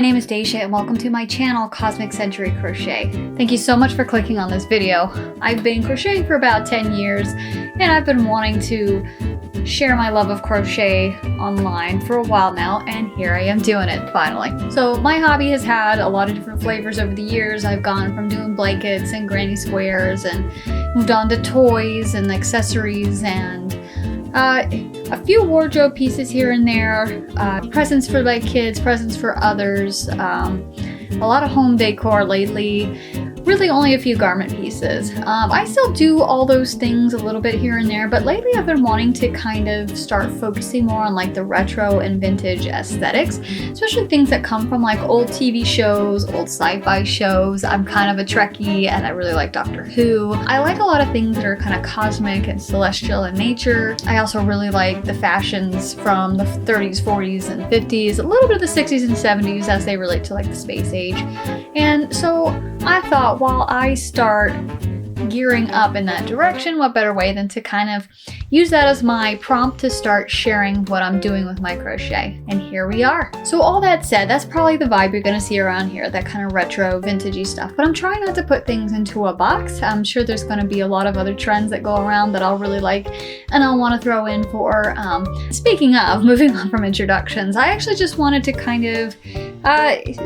my name is Daysha and welcome to my channel, Cosmic Century Crochet. Thank you so much for clicking on this video. I've been crocheting for about 10 years and I've been wanting to share my love of crochet online for a while now, and here I am doing it finally. So my hobby has had a lot of different flavors over the years. I've gone from doing blankets and granny squares and moved on to toys and accessories and a few wardrobe pieces here and there, presents for my kids, presents for others, a lot of home decor lately, really only a few garment pieces. I still do all those things a little bit here and there, but lately I've been wanting to kind of start focusing more on like the retro and vintage aesthetics, especially things that come from like old TV shows, old sci-fi shows. I'm kind of a Trekkie and I really like Doctor Who. I like a lot of things that are kind of cosmic and celestial in nature. I also really like the fashions from the 30s, 40s, and 50s, a little bit of the 60s and 70s as they relate to like the space age. And so I thought, while I start gearing up in that direction, what better way than to kind of use that as my prompt to start sharing what I'm doing with my crochet. And here we are. So all that said, that's probably the vibe you're gonna see around here, that kind of retro, vintagey stuff. But I'm trying not to put things into a box. I'm sure there's gonna be a lot of other trends that go around that I'll really like and I'll wanna throw in for, speaking of, moving on from introductions, I actually just wanted to kind of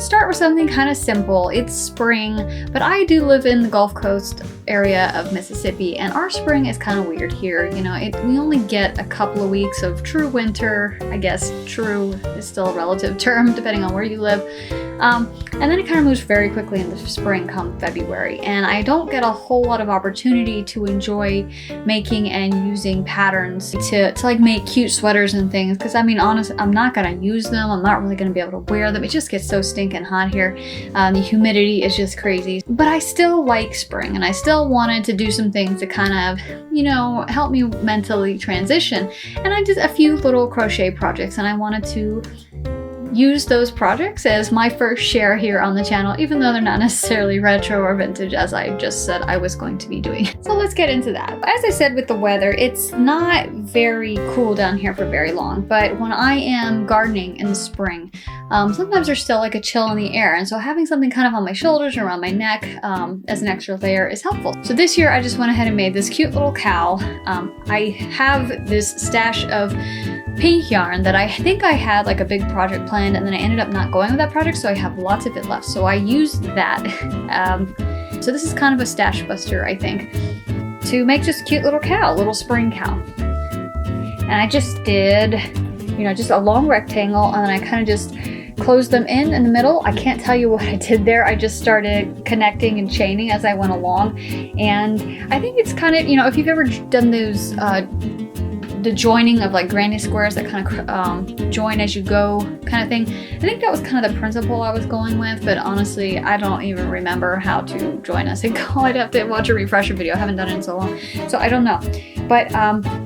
start with something kind of simple. It's spring, but I do live in the Gulf Coast area of Mississippi, and our spring is kind of weird here. You know, we only get a couple of weeks of true winter. I guess true is still a relative term depending on where you live. And then it kind of moves very quickly into spring come February, and I don't get a whole lot of opportunity to enjoy making and using patterns to like make cute sweaters and things, because I mean, honestly, I'm not gonna use them. I'm not really gonna be able to wear them. It just gets so stinking hot here. The humidity is just crazy, but I still like spring and I still wanted to do some things to kind of, you know, help me mentally transition. And I did a few little crochet projects and I wanted to use those projects as my first share here on the channel, even though they're not necessarily retro or vintage as I just said I was going to be doing. So let's get into that. As I said with the weather, it's not very cool down here for very long, but when I am gardening in the spring, sometimes there's still like a chill in the air, and so having something kind of on my shoulders or around my neck as an extra layer is helpful. So this year I just went ahead and made this cute little cowl. I have this stash of pink yarn that I think I had like a big project planned, and then I ended up not going with that project, so I have lots of it left. So I used that. So this is kind of a stash buster, I think, to make just a cute little cowl, little spring cowl. And I just did, you know, just a long rectangle, and then I kind of just closed them in the middle. I can't tell you what I did there. I just started connecting and chaining as I went along. And I think it's kind of, you know, if you've ever done those the joining of like granny squares that kind of join as you go kind of thing. I think that was kind of the principle I was going with, but honestly, I don't even remember how to join a single. I'd have to watch a refresher video. I haven't done it in so long, so I don't know. But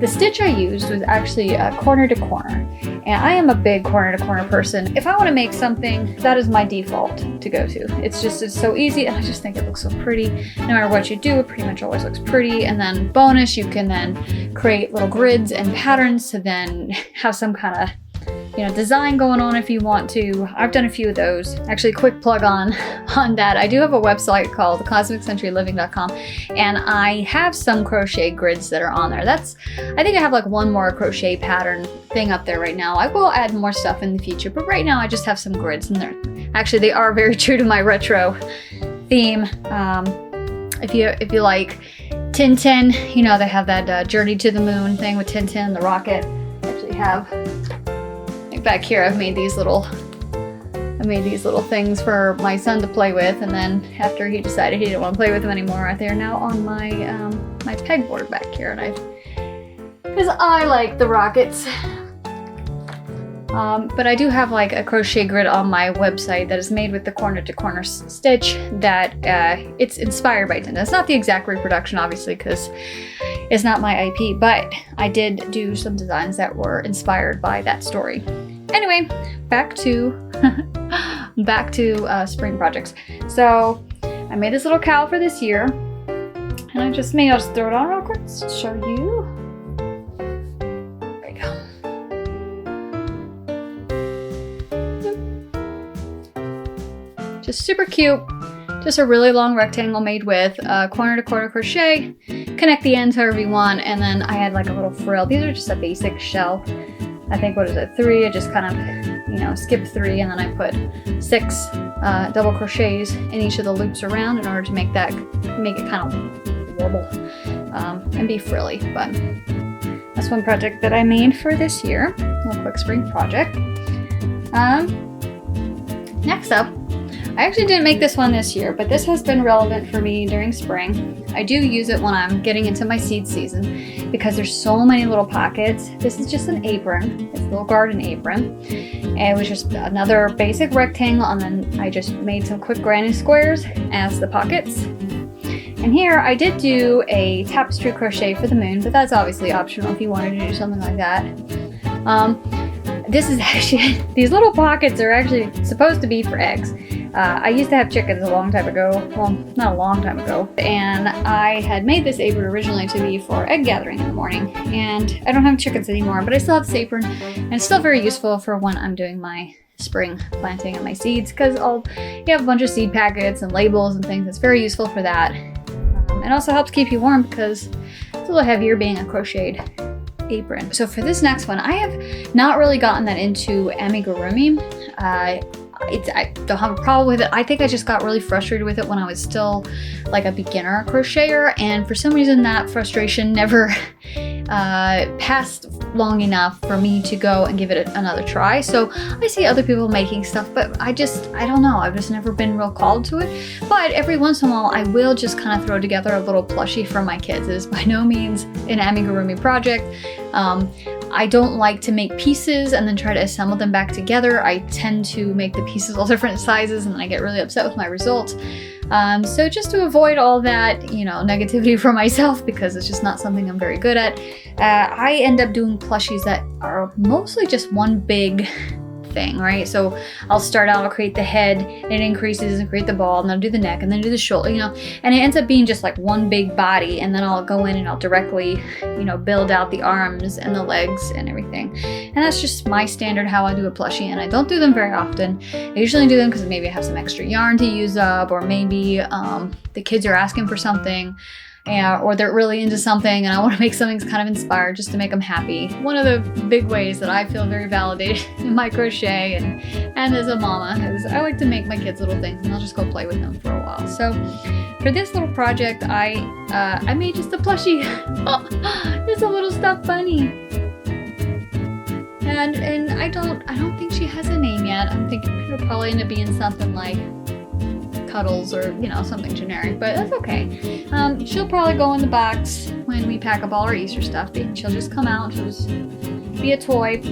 the stitch I used was actually corner to corner, and I am a big corner to corner person. If I want to make something, that is my default to go to. It's so easy, and I just think it looks so pretty. No matter what you do, it pretty much always looks pretty. And then bonus, you can then create little grids and patterns to then have some kind of, you know, design going on if you want to. I've done a few of those. Actually, quick plug on that. I do have a website called cosmiccenturyliving.com, and I have some crochet grids that are on there. I think I have like one more crochet pattern thing up there right now. I will add more stuff in the future, but right now I just have some grids, and actually they are very true to my retro theme. If you like Tintin, you know, they have that Journey to the Moon thing with Tintin, the rocket. I actually have, like back here, I made these little things for my son to play with, and then after he decided he didn't want to play with them anymore, they're now on my my pegboard back here, and because I like the rockets. But I do have like a crochet grid on my website that is made with the corner to corner stitch that it's inspired by Tintin. It's not the exact reproduction, obviously, because it's not my IP, but I did do some designs that were inspired by that story. Anyway, back to spring projects. So I made this little cowl for this year, and I'll just throw it on real quick to show you. There you go. Just super cute. Just a really long rectangle made with corner to corner crochet. Connect the ends however you want, and then I had like a little frill. These are just a basic shell. I think, what is it, 3? I just kind of, you know, skip 3, and then I put 6 double crochets in each of the loops around in order to make it kind of wobble and be frilly. But that's one project that I made for this year. A little quick spring project. Next up, I actually didn't make this one this year, but this has been relevant for me during spring. I do use it when I'm getting into my seed season because there's so many little pockets. This is just an apron. It's a little garden apron. And it was just another basic rectangle, and then I just made some quick granny squares as the pockets. And here I did do a tapestry crochet for the moon, but that's obviously optional if you wanted to do something like that. This is actually, these little pockets are actually supposed to be for eggs. I used to have chickens a long time ago, well, not a long time ago, and I had made this apron originally to be for egg gathering in the morning, and I don't have chickens anymore, but I still have this apron, and it's still very useful for when I'm doing my spring planting of my seeds, because you have a bunch of seed packets and labels and things. It's very useful for that. It also helps keep you warm because it's a little heavier being a crocheted apron. So for this next one, I have not really gotten that into amigurumi. I don't have a problem with it. I think I just got really frustrated with it when I was still like a beginner crocheter, and for some reason that frustration never passed long enough for me to go and give it another try. So I see other people making stuff, but I don't know. I've just never been real called to it. But every once in a while, I will just kind of throw together a little plushie for my kids. It is by no means an amigurumi project. I don't like to make pieces and then try to assemble them back together. I tend to make the pieces all different sizes, and then I get really upset with my results. So just to avoid all that, you know, negativity for myself, because it's just not something I'm very good at, I end up doing plushies that are mostly just one big thing, right? So I'll start out, I'll create the head, and it increases and create the ball, and then I'll do the neck, and then do the shoulder, you know, and it ends up being just like one big body, and then I'll go in and I'll directly, you know, build out the arms and the legs and everything. And that's just my standard how I do a plushie, and I don't do them very often. I usually do them because maybe I have some extra yarn to use up, or maybe the kids are asking for something, or they're really into something and I want to make something kind of inspired just to make them happy. One of the big ways that I feel very validated in my crochet and as a mama is I like to make my kids little things, and I'll just go play with them for a while. So for this little project, I made just a plushie, just a little stuffed bunny. And I don't think she has a name yet. I'm thinking it'll probably end up being something like Cuddles or, you know, something generic, but that's okay. She'll probably go in the box when we pack up all our Easter stuff. She'll just come out, she'll just be a toy.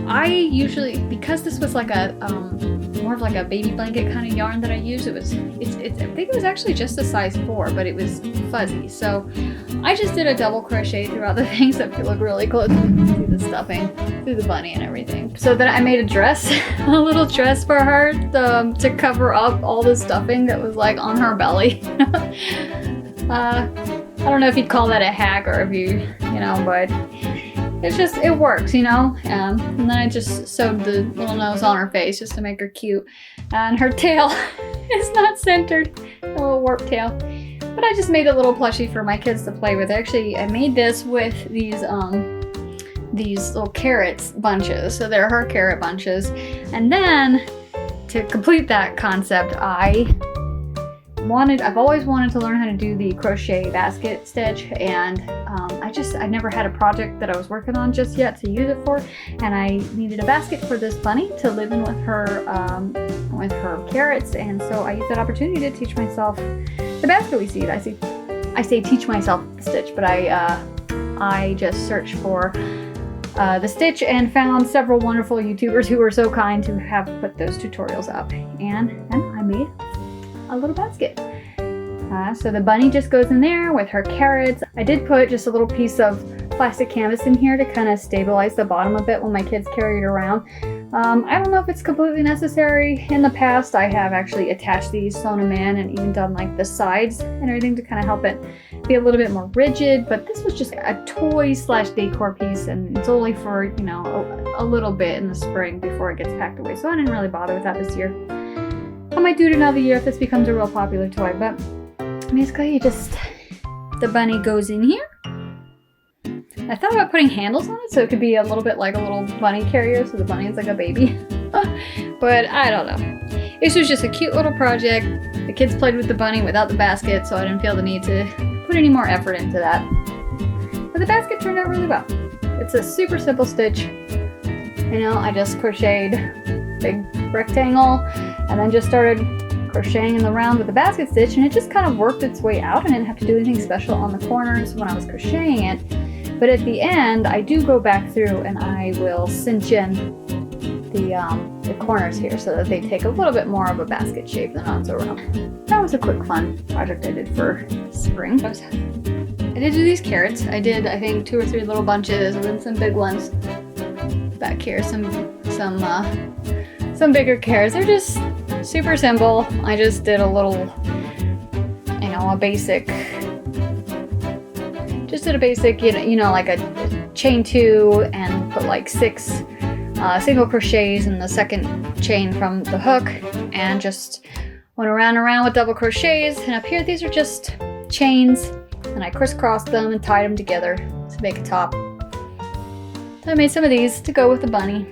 I usually, because this was like a more of like a baby blanket kind of yarn that I used, I think it was actually just a size 4, but it was fuzzy. So I just did a double crochet throughout the thing, so if you look really close, you can see the stuffing through the bunny and everything. So then I made a dress, a little dress for her to cover up all the stuffing that was like on her belly. I don't know if you'd call that a hack or if you know, but it works, you know. And then I just sewed the little nose on her face just to make her cute. And her tail is not centered, a little warped tail. But I just made a little plushie for my kids to play with. Actually, I made this with these little carrots bunches. So they're her carrot bunches. And then to complete that concept, I've always wanted to learn how to do the crochet basket stitch, and I never had a project that I was working on just yet to use it for, and I needed a basket for this bunny to live in with her carrots, and so I used that opportunity to teach myself the basket we see. I say teach myself the stitch, but I just searched for the stitch and found several wonderful YouTubers who were so kind to have put those tutorials up, and I made a little basket. So the bunny just goes in there with her carrots. I did put just a little piece of plastic canvas in here to kind of stabilize the bottom a bit when my kids carry it around. I don't know if it's completely necessary. In the past, I have actually attached these, sewn them in, and even done like the sides and everything to kind of help it be a little bit more rigid, but this was just a toy / decor piece, and it's only for, you know, a little bit in the spring before it gets packed away, so I didn't really bother with that this year. might do it another year if this becomes a real popular toy, but basically the bunny goes in here. I thought about putting handles on it so it could be a little bit like a little bunny carrier, so the bunny is like a baby. But I don't know. This was just a cute little project. The kids played with the bunny without the basket, so I didn't feel the need to put any more effort into that. But the basket turned out really well. It's a super simple stitch. You know, I just crocheted a big rectangle and then just started crocheting in the round with the basket stitch, and it just kind of worked its way out. I didn't have to do anything special on the corners when I was crocheting it. But at the end, I do go back through and I will cinch in the corners here so that they take a little bit more of a basket shape than on so round. That was a quick fun project I did for spring. I did do these carrots. I did, I think, 2 or 3 little bunches and then some big ones back here. Some bigger carrots. They're just super simple. I just did a little, you know, a basic, you know, like a chain 2 and put like 6 single crochets in the second chain from the hook, and just went around and around with double crochets. And up here, these are just chains, and I crisscrossed them and tied them together to make a top. So I made some of these to go with the bunny.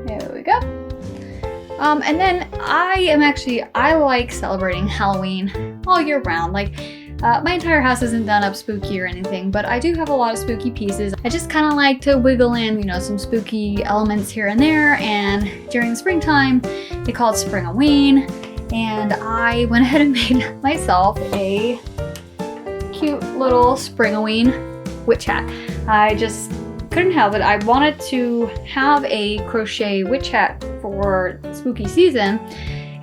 There we go. And then I like celebrating Halloween all year round. Like, my entire house isn't done up spooky or anything, but I do have a lot of spooky pieces. I just kind of like to wiggle in, you know, some spooky elements here and there. And during the springtime, they call it Springoween. And I went ahead and made myself a cute little Springoween witch hat. I just couldn't help it. I wanted to have a crochet witch hat for spooky season.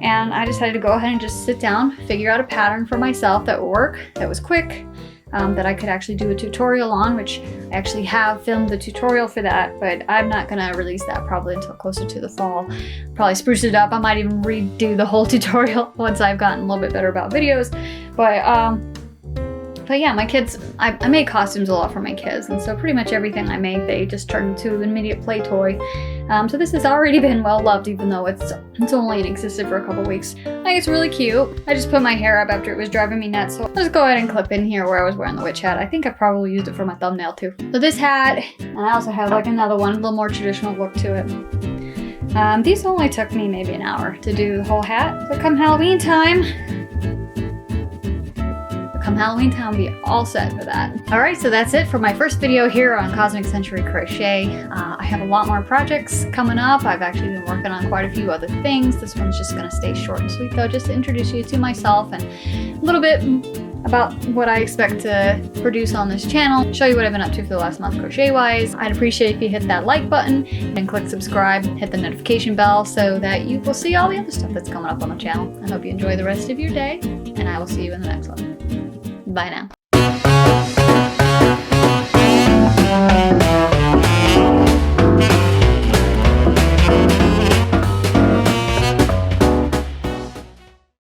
And I decided to go ahead and just sit down, figure out a pattern for myself that would work, that was quick, that I could actually do a tutorial on, which I actually have filmed the tutorial for that, but I'm not gonna release that probably until closer to the fall. Probably spruce it up. I might even redo the whole tutorial once I've gotten a little bit better about videos. But yeah, my kids, I make costumes a lot for my kids, and so pretty much everything I make, they just turn into an immediate play toy. So this has already been well loved, even though it's only existed for a couple weeks. I think it's really cute. I just put my hair up after it was driving me nuts, so I'll just go ahead and clip in here where I was wearing the witch hat. I think I probably used it for my thumbnail too. So this hat, and I also have like another one, a little more traditional look to it. These only took me maybe an hour to do the whole hat. So come Halloween time, be all set for that. Alright, so that's it for my first video here on Cosmic Century Crochet. I have a lot more projects coming up. I've actually been working on quite a few other things. This one's just going to stay short and sweet though, just to introduce you to myself and a little bit about what I expect to produce on this channel, show you what I've been up to for the last month crochet-wise. I'd appreciate if you hit that like button and click subscribe, hit the notification bell so that you will see all the other stuff that's coming up on the channel. I hope you enjoy the rest of your day, and I will see you in the next one. Bye now.